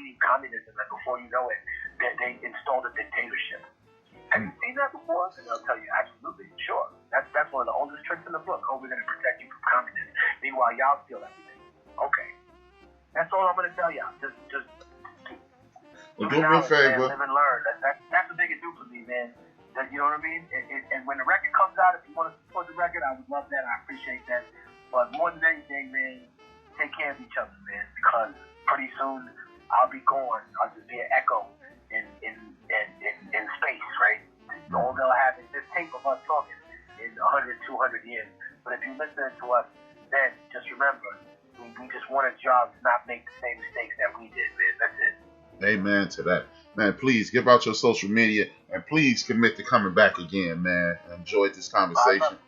beating communism, and before you know it, they installed a dictatorship. Have you seen that before? And they'll tell you, absolutely, sure. That's one of the oldest tricks in the book. Oh, we're going to protect you from communism. Meanwhile, y'all steal everything. Okay. That's all I'm going to tell y'all. Just well, do me a favor. Live and learn. That's what they can do for me, man. You know what I mean? And when the record comes out, if you want to support the record, I would love that. I appreciate that. But more than anything, man, take care of each other, man, because pretty soon I'll be gone. I'll just be an echo in space, right? All they'll have is this tape of us talking in 100, 200 years. But if you listen to us, then just remember, we just want a job to not make the same mistakes that we did, man. That's it. Amen to that. Man, please give out your social media and please commit to coming back again, man. I enjoyed this conversation.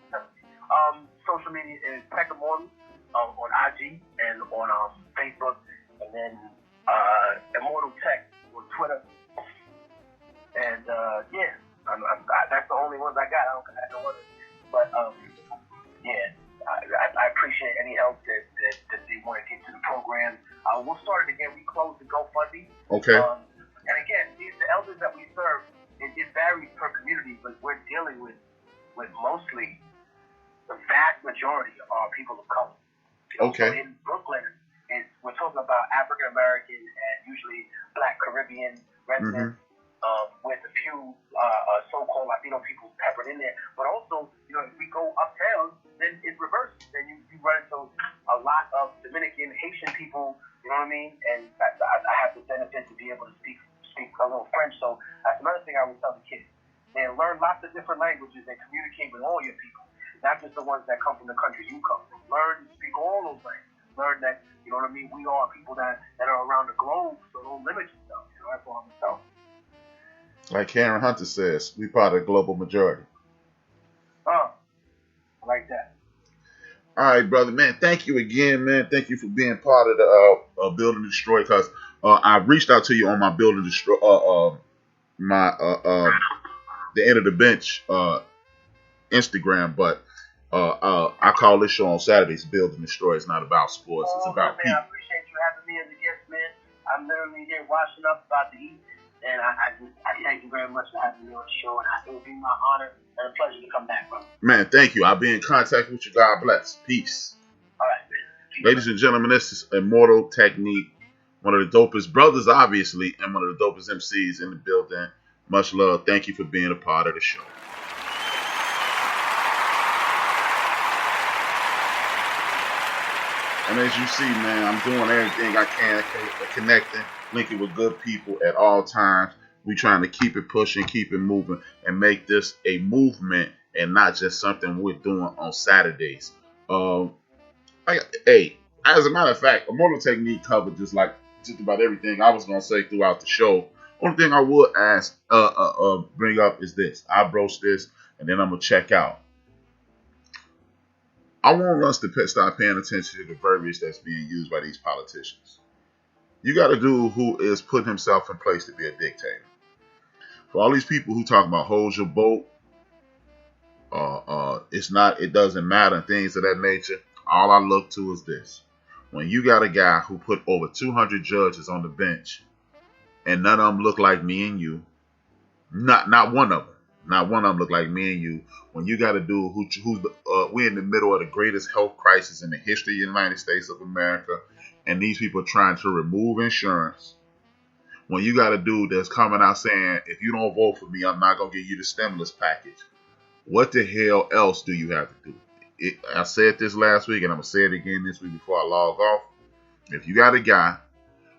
Social media is Tech Immortal on IG and on Facebook, and then Immortal Tech on Twitter. And yeah, that's the only ones I got. I don't got no others. But yeah, I appreciate any help that they want to get to the program. We'll start it again. We closed the GoFundMe. Okay. And again, the elders that we serve, it varies per community, but we're dealing with mostly the vast majority are people of color. Okay. So in Brooklyn, we're talking about African American and usually Black Caribbean residents, with a few so-called Latino people peppered in there. But also, if we go uptown, then it reverses. Then you run into a lot of Dominican, Haitian people. You know what I mean? And I have the benefit to be able to speak a little French. So that's another thing I would tell the kids. They learn lots of different languages and communicate with all your people, not just the ones that come from the country you come from. Learn to speak all those languages. Learn that, you know what I mean, we are people that are around the globe, so don't limit yourself. That's all I'm telling you. Like Karen Hunter says, we part of the global majority. I like that. All right, brother, man. Thank you again, man. Thank you for being part of the Build and Destroy. Because I reached out to you on my Build and Destroy, the End of the Bench Instagram, but I call this show on Saturdays Build and Destroy. It's not about sports. It's about people. I appreciate you having me as a guest, man. I'm literally here washing up, about to eat. And I thank you very much for having me on the show, and it will be my honor and a pleasure to come back, bro. Man, thank you. I'll be in contact with you. God bless. Peace. All right, man. Peace. Ladies and gentlemen, this is Immortal Technique, one of the dopest brothers, obviously, and one of the dopest MCs in the building. Much love. Thank you for being a part of the show. And as you see, man, I'm doing everything I can, connecting, linking with good people at all times. We trying to keep it pushing, keep it moving, and make this a movement and not just something we're doing on Saturdays. Hey, as a matter of fact, Immortal Technique covered just about everything I was gonna say throughout the show. Only thing I would bring up is this. I broach this, and then I'm gonna check out. I want us to start paying attention to the verbiage that's being used by these politicians. You got a dude who is putting himself in place to be a dictator. For all these people who talk about hold your boat, it doesn't matter, and things of that nature. All I look to is this: when you got a guy who put over 200 judges on the bench, and none of them look like me and you, not one of them. Not one of them look like me and you. When you got a dude we're in the middle of the greatest health crisis in the history of the United States of America, and these people are trying to remove insurance. When you got a dude that's coming out saying, if you don't vote for me, I'm not going to give you the stimulus package. What the hell else do you have to do? I said this last week, and I'm going to say it again this week before I log off. If you got a guy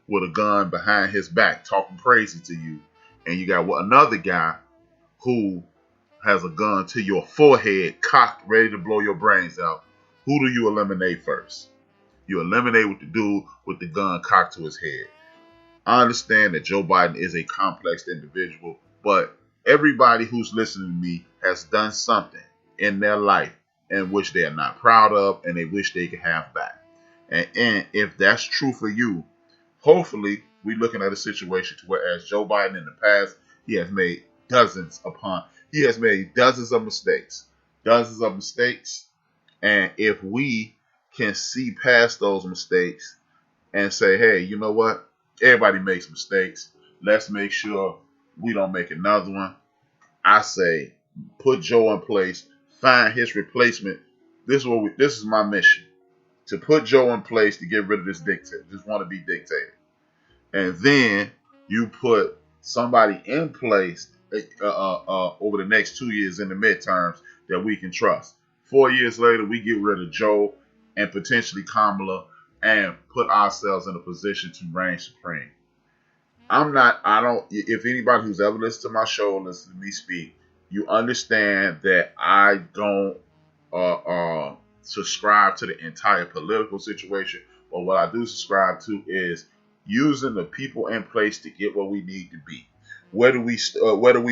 with a gun behind his back talking crazy to you, and you got another guy who has a gun to your forehead, cocked, ready to blow your brains out, who do you eliminate first? You eliminate with the dude with the gun cocked to his head. I understand that Joe Biden is a complex individual, but everybody who's listening to me has done something in their life in which they are not proud of and they wish they could have back. And if that's true for you, hopefully we're looking at a situation to whereas Joe Biden in the past, he has made dozens of mistakes. And if we can see past those mistakes and say, hey, you know what? Everybody makes mistakes. Let's make sure we don't make another one. I say, put Joe in place, find his replacement. This is my mission, to put Joe in place to get rid of this dictator, just want to be dictator. And then you put somebody in place over the next 2 years in the midterms that we can trust. 4 years later, we get rid of Joe and potentially Kamala and put ourselves in a position to reign supreme. If anybody who's ever listened to my show, listen to me speak, you understand that I don't subscribe to the entire political situation, but what I do subscribe to is using the people in place to get where we need to be. Where do we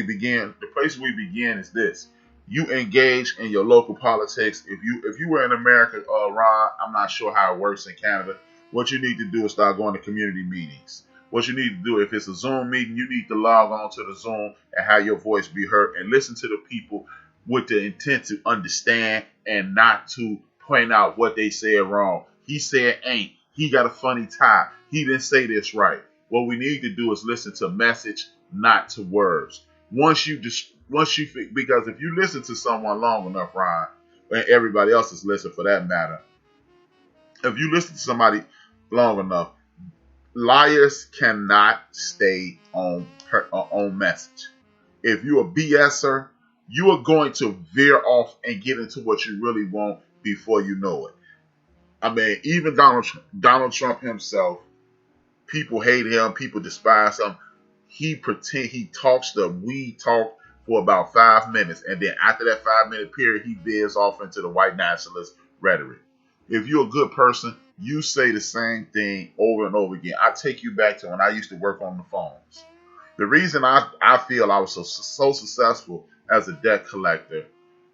begin? The place we begin is this. You engage in your local politics. If you were in America, Ron, I'm not sure how it works in Canada. What you need to do is start going to community meetings. What you need to do, if it's a Zoom meeting, you need to log on to the Zoom and have your voice be heard and listen to the people with the intent to understand and not to point out what they said wrong. He said ain't. He got a funny tie. He didn't say this right. What we need to do is listen to message, not to words. Because if you listen to someone long enough, Ron, and everybody else is listening for that matter, if you listen to somebody long enough, liars cannot stay on message. If you're a BSer, you are going to veer off and get into what you really want before you know it. I mean, even Donald Trump himself, people hate him, people despise him. He talks the weed talk for about 5 minutes, and then after that 5-minute period, he veers off into the white nationalist rhetoric. If you're a good person, you say the same thing over and over again. I take you back to when I used to work on the phones. The reason I feel I was so successful as a debt collector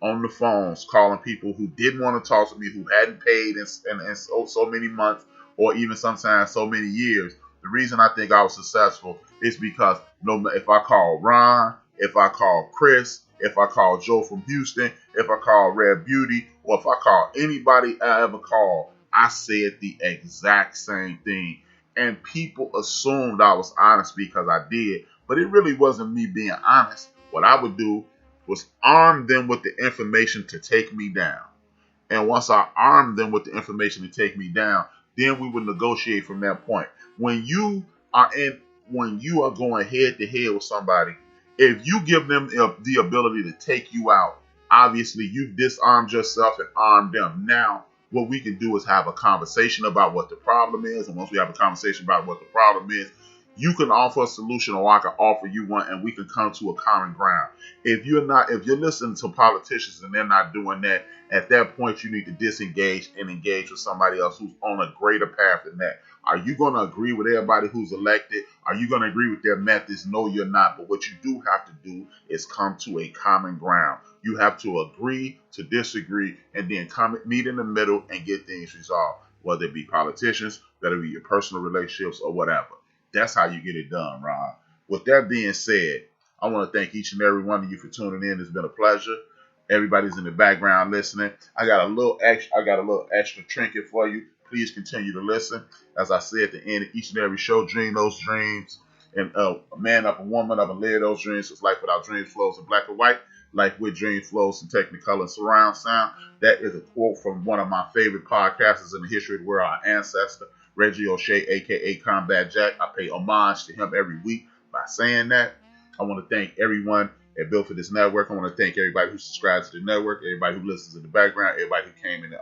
on the phones, calling people who didn't want to talk to me, who hadn't paid in so many months or even sometimes so many years, the reason I think I was successful is because if I call Ron, if I call Chris, if I call Joe from Houston, if I call Red Beauty, or if I call anybody I ever call, I said the exact same thing. And people assumed I was honest because I did, but it really wasn't me being honest. What I would do was arm them with the information to take me down. And once I armed them with the information to take me down, then we would negotiate from that point. When you are going head to head with somebody, if you give them the ability to take you out, obviously you've disarmed yourself and armed them. Now, what we can do is have a conversation about what the problem is. And once we have a conversation about what the problem is, you can offer a solution or I can offer you one and we can come to a common ground. If you're listening to politicians and they're not doing that, at that point you need to disengage and engage with somebody else who's on a greater path than that. Are you going to agree with everybody who's elected? Are you going to agree with their methods? No, you're not. But what you do have to do is come to a common ground. You have to agree to disagree and then meet in the middle and get things resolved, whether it be politicians, whether it be your personal relationships or whatever. That's how you get it done, Ron. With that being said, I want to thank each and every one of you for tuning in. It's been a pleasure. Everybody's in the background listening. I got a little extra trinket for you. Please continue to listen. As I say at the end of each and every show, dream those dreams. And man up, a woman up, and live those dreams. It's life without dreams flows in black and white. Life with dreams flows in technicolor and surround sound. That is a quote from one of my favorite podcasters in the history of the world, our ancestor, Reggie O'Shea, a.k.a. Combat Jack. I pay homage to him every week by saying that. I want to thank everyone at Built for This Network. I want to thank everybody who subscribes to the network, everybody who listens in the background, everybody who came in the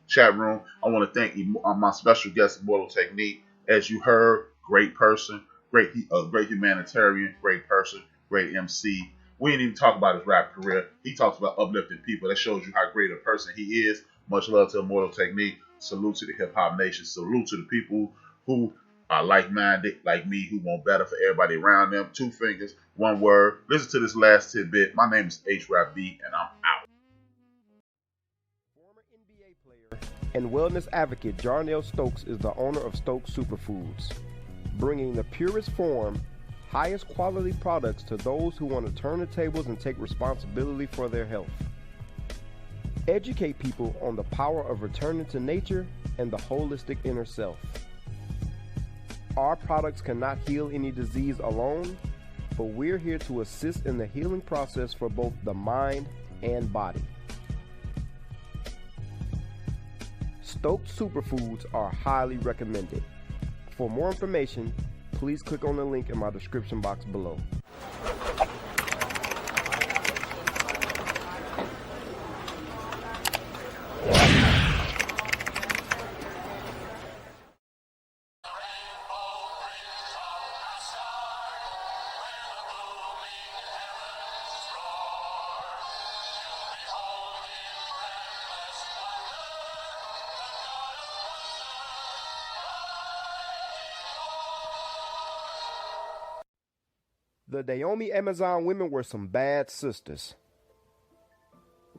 chat room. I want to thank my special guest, Immortal Technique. As you heard, great person, great humanitarian, great person, great MC. We didn't even talk about his rap career. He talks about uplifting people. That shows you how great a person he is. Much love to Immortal Technique. Salute to the hip hop nation. Salute to the people who are like-minded, like me, who want better for everybody around them. 2 fingers, 1 word. Listen to this last tidbit. My name is H-Rap-B, and I'm out. Former NBA player and wellness advocate Jarnell Stokes is the owner of Stokes Superfoods, bringing the purest form, highest quality products to those who want to turn the tables and take responsibility for their health. Educate people on the power of returning to nature and the holistic inner self. Our products cannot heal any disease alone, but we're here to assist in the healing process for both the mind and body. Stoked Superfoods are highly recommended. For more information, please click on the link in my description box below. The Dahomey Amazon women were some bad sisters.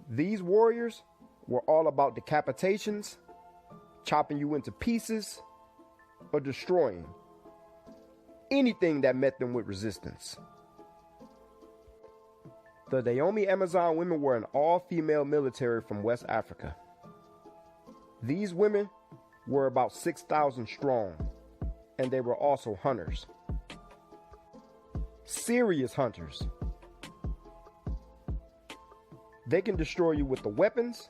These warriors were all about decapitations, chopping you into pieces, or destroying anything that met them with resistance. The Dahomey Amazon women were an all-female military from West Africa. These women were about 6,000 strong, and they were also hunters. Serious hunters. They can destroy you with the weapons,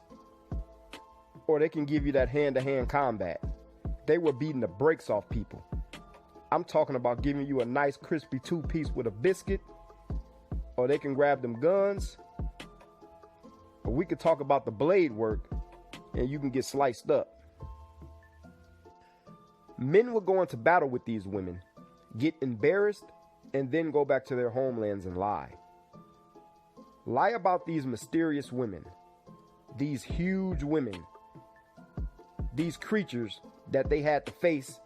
or they can give you that hand-to-hand combat. They were beating the brakes off people. I'm talking about giving you a nice crispy two-piece with a biscuit, or they can grab them guns, or we could talk about the blade work, and you can get sliced up. Men would go into battle with these women, get embarrassed, and then go back to their homelands and lie. Lie about these mysterious women, these huge women, these creatures that they had to face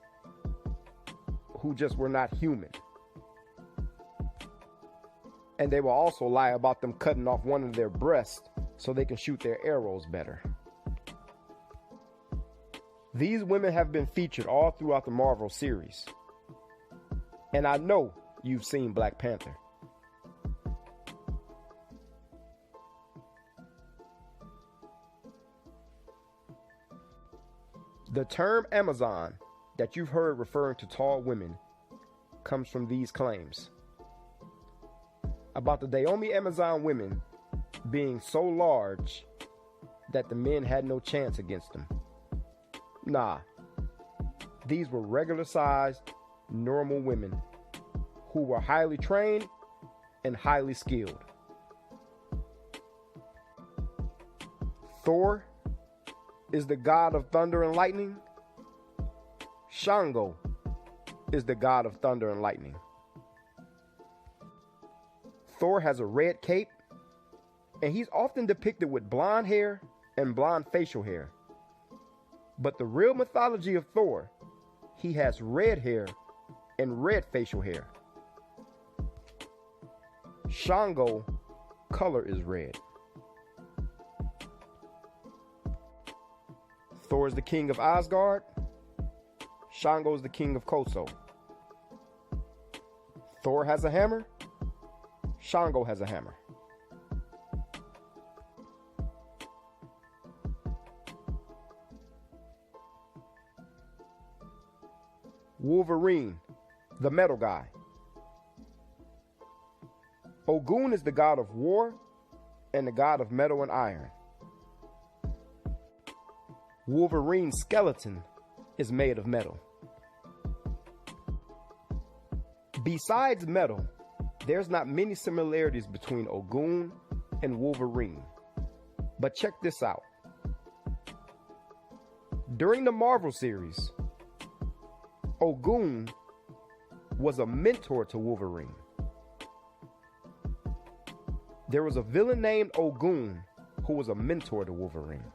who just were not human. And they will also lie about them cutting off one of their breasts so they can shoot their arrows better. These women have been featured all throughout the Marvel series. And I know you've seen Black Panther. The term Amazon that you've heard referring to tall women comes from these claims about the Dahomey Amazon women being so large that the men had no chance against them. Nah, these were regular sized, normal women who were highly trained and highly skilled. Thor is the god of thunder and lightning. Shango is the god of thunder and lightning. Thor has a red cape, and he's often depicted with blonde hair and blonde facial hair. But the real mythology of Thor, he has red hair and red facial hair. Shango color is red. Thor is the king of Asgard. Shango is the king of Koso. Thor has a hammer. Shango has a hammer. Wolverine, the metal guy. Ogun is the god of war and the god of metal and iron. Wolverine's skeleton is made of metal. Besides metal, there's not many similarities between Ogun and Wolverine. But check this out. During the Marvel series, Ogun was a mentor to Wolverine. There was a villain named Ogun who was a mentor to Wolverine.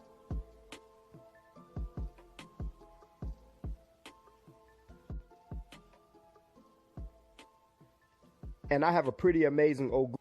And I have a pretty amazing Ogun